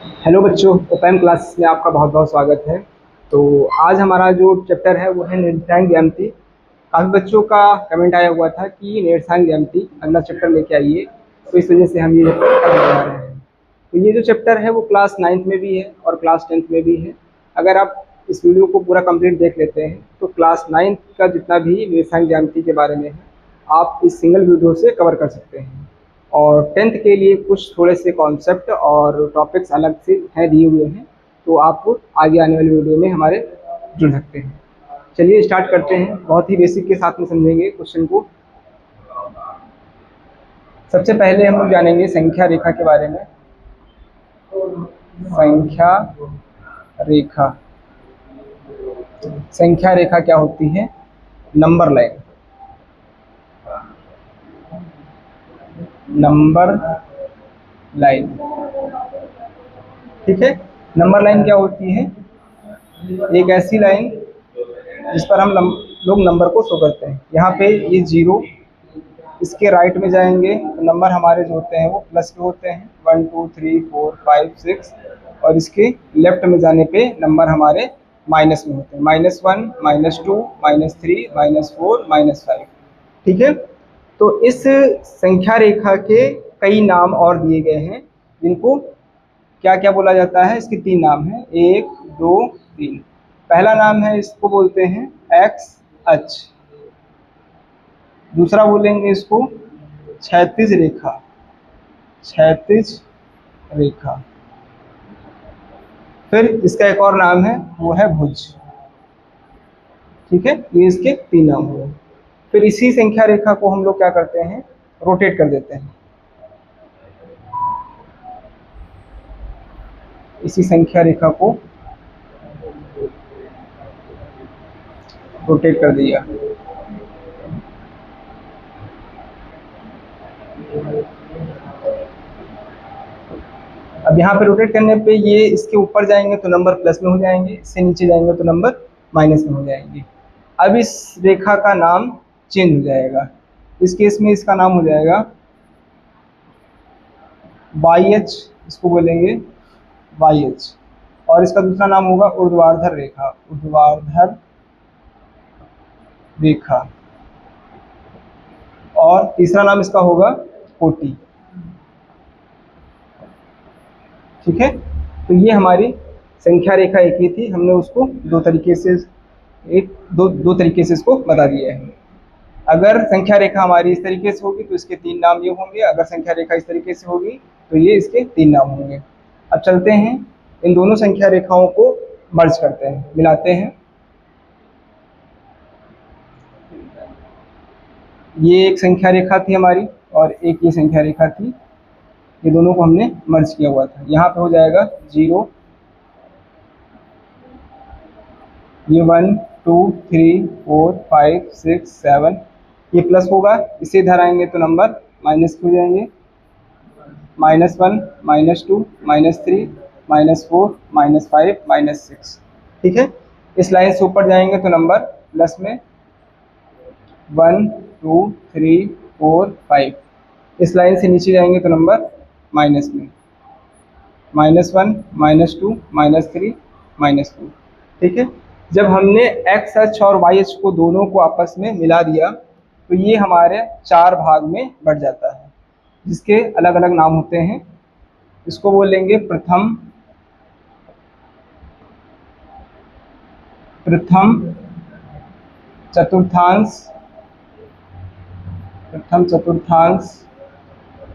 Hello बच्चों, open class में आपका बहुत बहुत स्वागत है। तो आज हमारा जो चैप्टर है वो है निर्देशांक ज्यामिति। काफ़ी बच्चों का कमेंट आया हुआ था कि निर्देशांक ज्यामिति अगला चैप्टर लेके आइए, तो इस वजह से हम ये चैप्टर कराने जा रहे हैं। तो ये जो चैप्टर है वो क्लास 9th में भी है और क्लास 10th में भी है। अगर आप इस वीडियो को पूरा कंप्लीट देख लेते हैं तो क्लास 9th का जितना भी निर्देशांक ज्यामिति के बारे में है आप इस सिंगल वीडियो से कवर कर सकते हैं। और 10th के लिए कुछ थोड़े से कॉन्सेप्ट और टॉपिक्स अलग से हैं दिए हुए हैं, तो आप आगे आने वाली वीडियो में हमारे जुड़ सकते हैं। चलिए स्टार्ट करते हैं। बहुत ही बेसिक के साथ में समझेंगे क्वेश्चन को। सबसे पहले हम लोग जानेंगे संख्या रेखा के बारे में। संख्या रेखा, संख्या रेखा क्या होती है? नंबर लाइन, नंबर लाइन, ठीक है। नंबर लाइन क्या होती है? एक ऐसी लाइन जिस पर हम लोग नंबर को शो करते हैं। यहाँ पे ये 0, इसके राइट में जाएंगे तो नंबर हमारे जो होते हैं वो प्लस के होते हैं, 1 2 3 4 5 6। और इसके लेफ्ट में जाने पे नंबर हमारे माइनस में होते हैं, -1 -2 -3 -4 -5, ठीक है। तो इस संख्या रेखा के कई नाम और दिए गए हैं, जिनको क्या क्या बोला जाता है? इसके 3 नाम हैं, 1 2 3। पहला नाम है, इसको बोलते हैं एक्स अक्ष। दूसरा बोलेंगे इसको क्षैतिज रेखा, क्षैतिज रेखा। फिर इसका एक और नाम है, वो है भुज, ठीक है। ये इसके 3 नाम हुए। फिर इसी संख्या रेखा को हम लोग क्या करते हैं? रोटेट कर देते हैं। इसी संख्या रेखा को रोटेट कर दिया। अब यहाँ पे रोटेट करने पे ये इसके ऊपर जाएंगे तो नंबर प्लस में हो जाएंगे, इससे नीचे जाएंगे तो नंबर माइनस में हो जाएंगे। अब इस रेखा का नाम चेंज हो जाएगा। इस केस में इसका नाम हो जाएगा वाई एच, इसको बोलेंगे वाई एच। और इसका दूसरा नाम होगा ऊर्ध्वाधर रेखा, ऊर्ध्वाधर रेखा। और तीसरा नाम इसका होगा कोटि, ठीक है। तो ये हमारी संख्या रेखा एक ही थी, हमने उसको दो तरीके से दो तरीके से इसको बता दिया है। अगर संख्या रेखा हमारी इस तरीके से होगी तो इसके 3 नाम ये होंगे, अगर संख्या रेखा इस तरीके से होगी तो ये इसके 3 नाम होंगे। अब चलते हैं, इन दोनों संख्या रेखाओं को मर्ज करते हैं, मिलाते हैं। ये एक संख्या रेखा थी हमारी और एक ये संख्या रेखा थी, ये दोनों को हमने मर्ज किया हुआ था। यहाँ पे हो जाएगा 0, ये 1 2 3 4 5 6 7, ये प्लस होगा, इसे इधर आएंगे तो नंबर माइनस हो जाएंगे, -1 -2 -3 -4 -5 -6, ठीक है। इस लाइन से ऊपर जाएंगे तो नंबर प्लस में 1 2 3 4 5। इस लाइन से नीचे जाएंगे तो नंबर माइनस में, -1 -2 -3 -4, ठीक है। जब हमने एक्स अक्ष और वाई अक्ष को दोनों को आपस में मिला दिया तो ये हमारे 4 भाग में बढ़ जाता है, जिसके अलग अलग नाम होते हैं। इसको बोलेंगे प्रथम चतुर्थांश, प्रथम चतुर्थांश।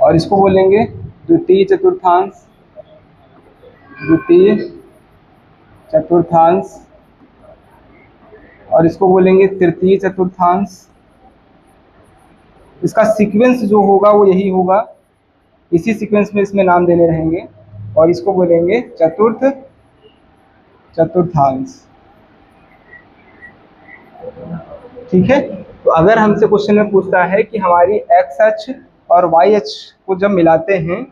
और इसको बोलेंगे द्वितीय चतुर्थांश, द्वितीय चतुर्थांश। और इसको बोलेंगे तृतीय चतुर्थांश। इसका सीक्वेंस जो होगा वो यही होगा, इसी सीक्वेंस में इसमें नाम देने रहेंगे। और इसको बोलेंगे चतुर्थ चतुर्थांश, ठीक है। तो अगर हमसे क्वेश्चन में पूछता है कि हमारी एक्स अक्ष और वाई अक्ष को जब मिलाते हैं,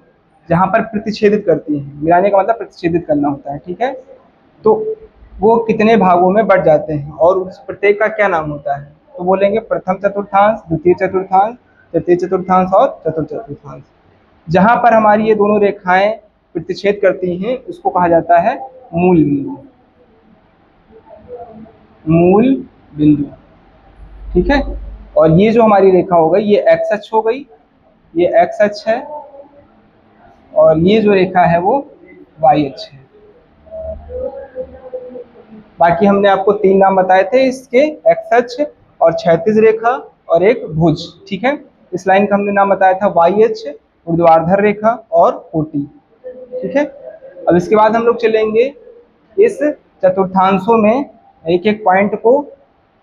जहां पर प्रतिच्छेदित करती हैं, मिलाने का मतलब प्रतिच्छेदित करना होता है, ठीक है, तो वो कितने भागों में बढ़ जाते हैं और उस प्रत्येक का क्या नाम होता है? तो बोलेंगे प्रथम चतुर्थांश, द्वितीय चतुर्थांश, तृतीय चतुर्थांश और चतुर्थ चतुर्थांश। जहां पर हमारी ये दोनों रेखाएं प्रतिच्छेद करती हैं उसको कहा जाता है मूल बिंदु, मूल बिंदु। ठीक है, और ये जो हमारी रेखा हो गई ये एक्स अक्ष हो गई, ये एक्स अक्ष है, और ये जो रेखा है वो वाई अक्ष है। बाकी हमने आपको 3 नाम बताए थे इसके, एक्स अक्ष और क्षैतिज रेखा और एक भुज। ठीक है, इस लाइन का हमने नाम बताया था वाई अक्ष, ऊर्ध्वाधर रेखा और कोटि। ठीक है, अब इसके बाद हम लोग चलेंगे इस चतुर्थांशों में एक एक पॉइंट को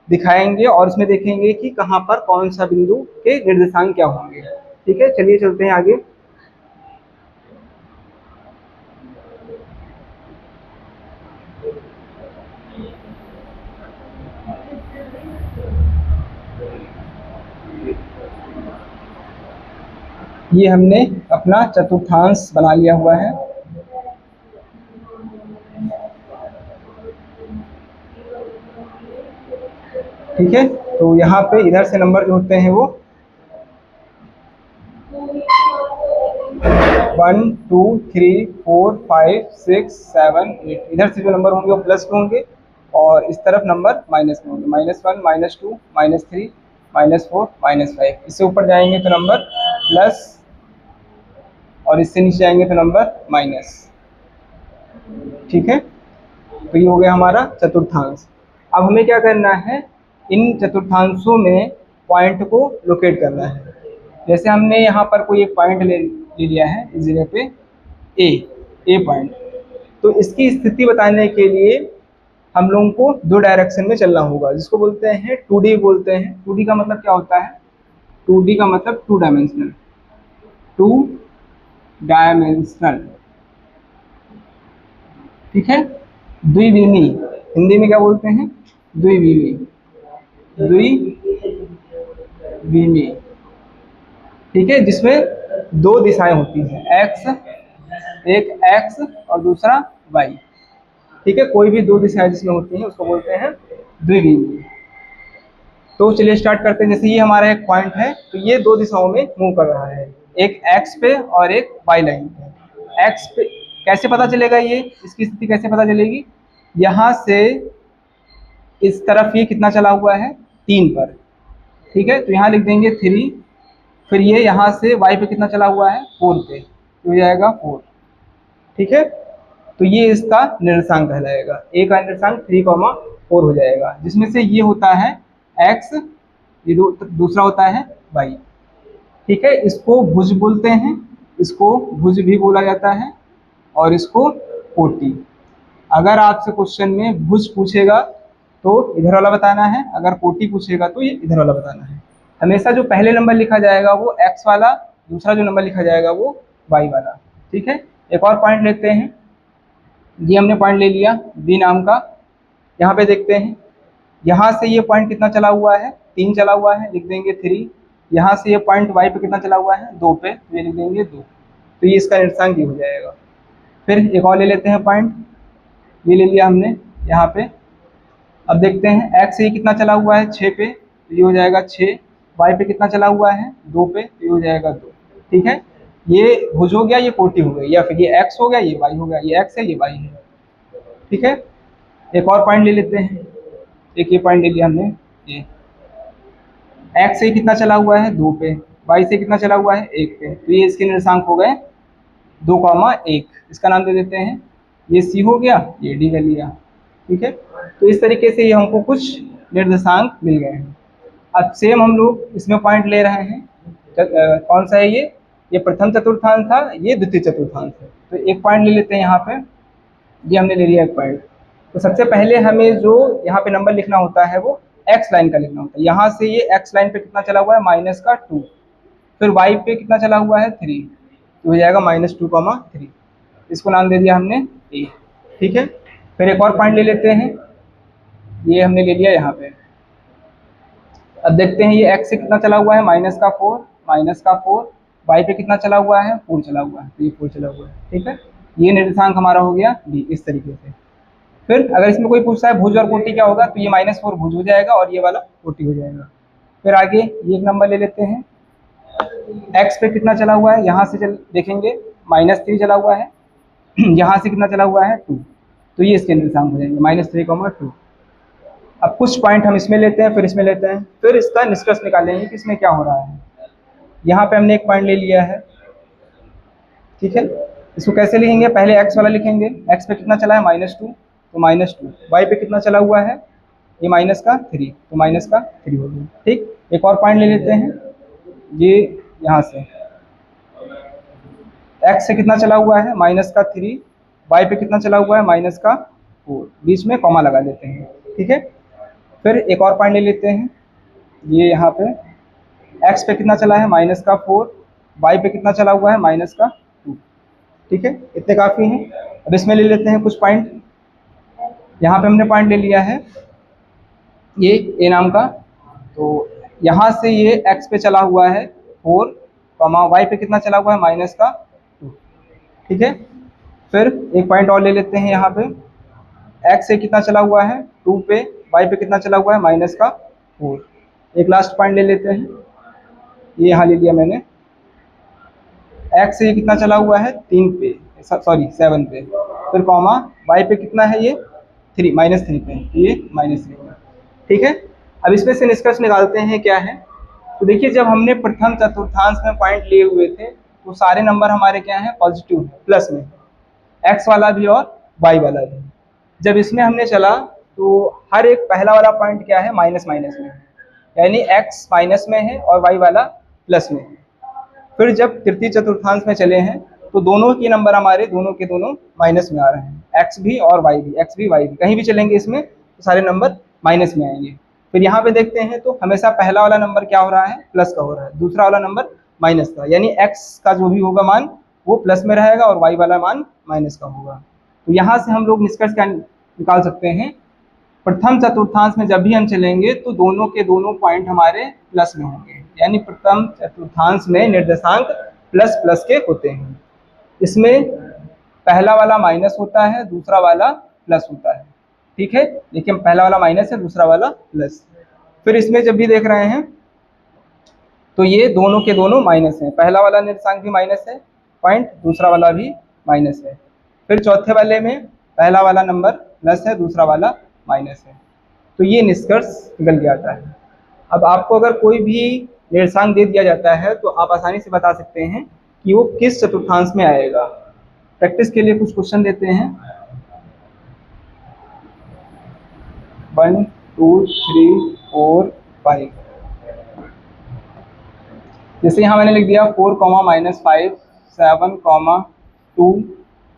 दिखाएंगे और इसमें देखेंगे कि कहाँ पर कौन सा बिंदु के निर्देशांक क्या होंगे। ठीक है, चलिए चलते हैं आगे। ये हमने अपना चतुर्थांश बना लिया हुआ है। ठीक है, तो यहाँ पे इधर से नंबर जो होते हैं वो 1 2 3 4 5 6 7 8, इधर से जो नंबर होंगे वो प्लस के होंगे और इस तरफ नंबर माइनस में होंगे, -1 -2 -3 -4 -5। इससे ऊपर जाएंगे तो नंबर प्लस और इससे नीचे जाएंगे तो नंबर माइनस। ठीक है, तो ये हो गया हमारा चतुर्थांश। अब हमें क्या करना है, इन चतुर्थांशों में पॉइंट को लोकेट करना है। जैसे हमने यहाँ पर कोई एक पॉइंट ले लिया है इस जगह पे ए पॉइंट, तो इसकी स्थिति बताने के लिए हम लोगों को 2 डायरेक्शन में चलना होगा, जिसको बोलते हैं 2D बोलते हैं। 2D का मतलब क्या होता है, 2D का मतलब 2 डायमेंशनल, 2 डायमेंशनल। ठीक है, द्विविमी, हिंदी में क्या बोलते हैं, द्विविमी, द्विविमी। ठीक है, जिसमें 2 दिशाएं होती हैं, एक्स, एक एक्स और दूसरा वाई। ठीक है, कोई भी 2 दिशाएं जिसमें होती हैं उसको बोलते हैं द्विविमी। तो चलिए स्टार्ट करते हैं। जैसे ये हमारा एक पॉइंट है तो ये 2 दिशाओं में मूव कर रहा है, एक एक्स पे और एक वाई लाइन पे। एक्स पे कैसे पता चलेगा, ये इसकी स्थिति कैसे पता चलेगी, यहाँ से इस तरफ ये कितना चला हुआ है 3 पर। ठीक है, तो यहाँ लिख देंगे 3, फिर ये यहाँ से y पे कितना चला हुआ है 4 पे, तो हो जाएगा 4। ठीक है, तो ये इसका निर्देशांक कहलाएगा, a का निर्देशांक 3,4 हो जाएगा, जिसमें से ये होता है x, ये दूसरा होता है y। ठीक है, इसको भुज बोलते हैं, इसको भुज भी बोला जाता है और इसको कोटि। अगर आपसे क्वेश्चन में भुज पूछेगा तो इधर वाला बताना है, अगर कोटि पूछेगा तो ये इधर वाला बताना है। हमेशा जो पहले नंबर लिखा जाएगा वो x वाला, दूसरा जो नंबर लिखा जाएगा वो y वाला। ठीक है, एक और पॉइंट लेते हैं। ये हमने पॉइंट ले लिया बी नाम का। यहाँ पे देखते हैं, यहाँ से ये पॉइंट कितना चला हुआ है 3 चला हुआ है, लिख देंगे 3। यहाँ से ये पॉइंट y पे कितना चला हुआ है 2 पे, तो ये लिख देंगे 2। तो ये इसका निर्देशांक ये हो जाएगा। फिर एक और ले लेते हैं पॉइंट, ये ले लिया हमने यहाँ पे। अब देखते हैं x ये कितना चला हुआ है 6 पे, तो ये हो जाएगा 6। y पे कितना चला हुआ है 2 पे, तो ये हो जाएगा 2। ठीक है, ये भुज हो गया, ये कोटि हो गई, या फिर ये x हो गया, ये y हो गया, ये x है, ये y है। ठीक है, एक और पॉइंट ले लेते हैं। एक ये पॉइंट ले लिया हमने, ये x से कितना चला हुआ है 2 पे, y से कितना चला हुआ है 1 पे, तो ये इसके निर्देशांक हो गए 2,1। इसका नाम दे देते हैं, ये c हो गया, ये d कर लिया। ठीक है, तो इस तरीके से ये हमको कुछ निर्देशांक मिल गए हैं। अब सेम हम लोग इसमें पॉइंट ले रहे हैं, कौन सा है ये प्रथम चतुर्थांश था, ये द्वितीय चतुर्थांश है। तो एक पॉइंट ले लेते हैं यहाँ पे, ये हमने ले लिया एक पॉइंट। तो सबसे पहले हमें जो यहाँ पे नंबर लिखना होता है वो x लाइन का लिखना होता है। यहाँ से ये x लाइन पे कितना चला हुआ है -2, फिर y पे कितना चला हुआ है 3, तो हो जाएगा -2,3। इसको नाम दे दिया हमने a। ठीक है, फिर एक और पॉइंट ले लेते हैं, ये हमने ले लिया यहाँ पे। अब देखते हैं ये x से कितना चला हुआ है -4, y पे कितना चला हुआ है 4 चला हुआ है, तो ये 4 चला हुआ है। ठीक है, ये निर्देशांक हमारा हो गया d इस तरीके से। फिर अगर इसमें कोई पूछता है भुज और कोटि क्या होगा, तो ये -4 भुज हो जाएगा और ये वाला कोटि हो जाएगा। फिर आगे ये एक नंबर ले लेते हैं, x पे कितना चला हुआ है, यहाँ से देखेंगे -3 चला हुआ है, यहाँ से कितना चला हुआ है 2, तो ये इसके निर्देशांक हो जाएंगे -3, 2। अब कुछ पॉइंट हम इसमें लेते हैं, फिर इसमें लेते हैं, फिर इसका निष्कर्ष निकालेंगे कि इसमें क्या हो रहा है। यहाँ पे हमने एक पॉइंट ले लिया है, ठीक है। इसको कैसे लिखेंगे, पहले x वाला लिखेंगे, x पे कितना चला है -2, तो -2। y पे कितना चला हुआ है, ये -3, तो -3 हो गया, ठीक। एक और पॉइंट ले लेते हैं, ये यहाँ से x से कितना चला हुआ है -3, y पे कितना चला हुआ है -4, बीच में कॉमा लगा लेते हैं, ठीक है। फिर एक और पॉइंट ले लेते हैं, ये यहाँ पे x पे कितना चला है -4, y पे कितना चला हुआ है -2, ठीक है। इतने काफ़ी हैं। अब इसमें ले लेते हैं कुछ पॉइंट। यहाँ पे हमने पॉइंट ले लिया है ये a नाम का, तो यहाँ से ये x पे चला हुआ है 4, y पे कितना चला हुआ है -2, ठीक है। फिर एक पॉइंट और ले लेते हैं, यहाँ पे x से कितना चला हुआ है 2 पे, y पे कितना चला हुआ है -4। एक लास्ट पॉइंट ले लेते हैं, ये यहाँ ले लिया मैंने, x से ये कितना चला हुआ है 3 पे, सॉरी 7 पे, फिर कॉमा y पे कितना है ये -3 पे, ये -3 पे, ठीक है। अब इसमें से निष्कर्ष निकालते हैं क्या है। तो देखिए, जब हमने प्रथम चतुर्थांश में पॉइंट लिए हुए थे तो सारे नंबर हमारे क्या हैं, पॉजिटिव है, प्लस में, x वाला भी और y वाला भी। जब इसमें हमने चला तो हर एक पहला वाला पॉइंट क्या है, माइनस में है, यानी x माइनस में है और y वाला प्लस में है। फिर जब तृतीय चतुर्थांश में चले हैं तो दोनों के नंबर हमारे दोनों के दोनों माइनस में आ रहे हैं, x भी और y भी, x भी y भी, कहीं भी चलेंगे इसमें तो सारे नंबर माइनस में आएंगे। फिर यहाँ पे देखते हैं तो हमेशा पहला वाला नंबर क्या हो रहा है, प्लस का हो रहा है, दूसरा वाला नंबर माइनस का, यानी x का जो भी होगा मान वो प्लस में रहेगा और y वाला मान माइनस का होगा। तो यहाँ से हम लोग निष्कर्ष क्या निकाल सकते हैं, प्रथम चतुर्थांश में जब भी हम चलेंगे तो दोनों के दोनों पॉइंट हमारे प्लस में होंगे, यानी प्रथम चतुर्थांश में निर्देशांक प्लस प्लस के होते हैं। इसमें पहला वाला माइनस होता है, दूसरा वाला प्लस होता है, ठीक है। देखिए, पहला वाला माइनस है, दूसरा वाला प्लस। फिर इसमें जब भी देख रहे हैं तो ये दोनों के दोनों माइनस हैं, पहला वाला निर्देशांक भी माइनस है पॉइंट, दूसरा वाला भी माइनस है। फिर चौथे वाले में पहला वाला नंबर प्लस है, दूसरा वाला माइनस है, तो ये निष्कर्ष निकल के आता है। अब आपको अगर कोई भी निर्देशांक दे दिया जाता है तो आप आसानी से बता सकते हैं कि वो किस चतुर्थांश में आएगा। प्रैक्टिस के लिए कुछ क्वेश्चन देते हैं, 1 2 3 4 5। जैसे यहाँ मैंने लिख दिया 4, -5 7, 2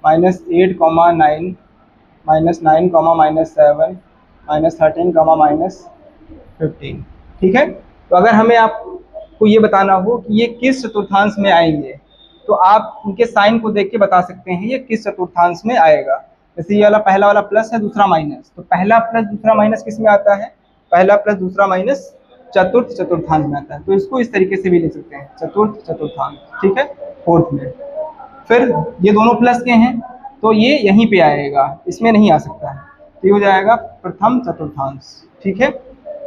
-8, -9 -9, -7 -13, -15, ठीक है। तो अगर हमें आपको ये बताना हो कि ये किस चतुर्थांश में आएंगे तो आप उनके साइन को देख के बता सकते हैं ये किस चतुर्थांश में आएगा। जैसे ये वाला पहला वाला प्लस है, दूसरा माइनस, तो पहला प्लस दूसरा माइनस किस में आता है, पहला प्लस दूसरा माइनस चतुर्थ चतुर्थांश में आता है। तो इसको इस तरीके से भी लिख सकते हैं, चतुर्थ चतुर्थांश, ठीक है, फोर्थ में। फिर ये दोनों प्लस के हैं तो ये यहीं पे आएगा, इसमें नहीं आ सकता है, तो ये हो जाएगा प्रथम चतुर्थांश, ठीक है।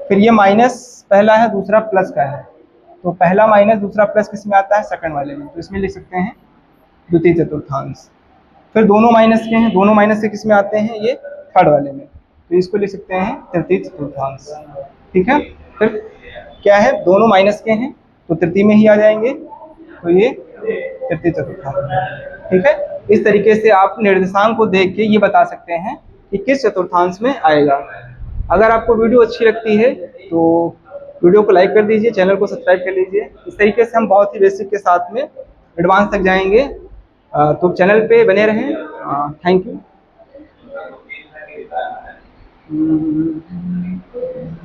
फिर ये माइनस पहला है, दूसरा प्लस का है, तो पहला माइनस दूसरा प्लस किस में आता है, सेकंड वाले में, तो इसमें लिख सकते हैं द्वितीय चतुर्थांश। फिर दोनों माइनस के हैं, दोनों माइनस से किस में आते हैं, ये थर्ड वाले में, तो इसको लिख सकते हैं तृतीय चतुर्थांश, ठीक है। फिर क्या है, दोनों माइनस के हैं तो तृतीय में ही आ जाएंगे, तो ये तृतीय चतुर्थांश, ठीक है। इस तरीके से आप निर्देशांक को देख के ये बता सकते हैं कि किस चतुर्थांश में आएगा। अगर आपको वीडियो अच्छी लगती है तो वीडियो को लाइक कर दीजिए, चैनल को सब्सक्राइब कर लीजिए। इस तरीके से हम बहुत ही बेसिक के साथ में एडवांस तक जाएंगे, तो चैनल पे बने रहें। Thank you.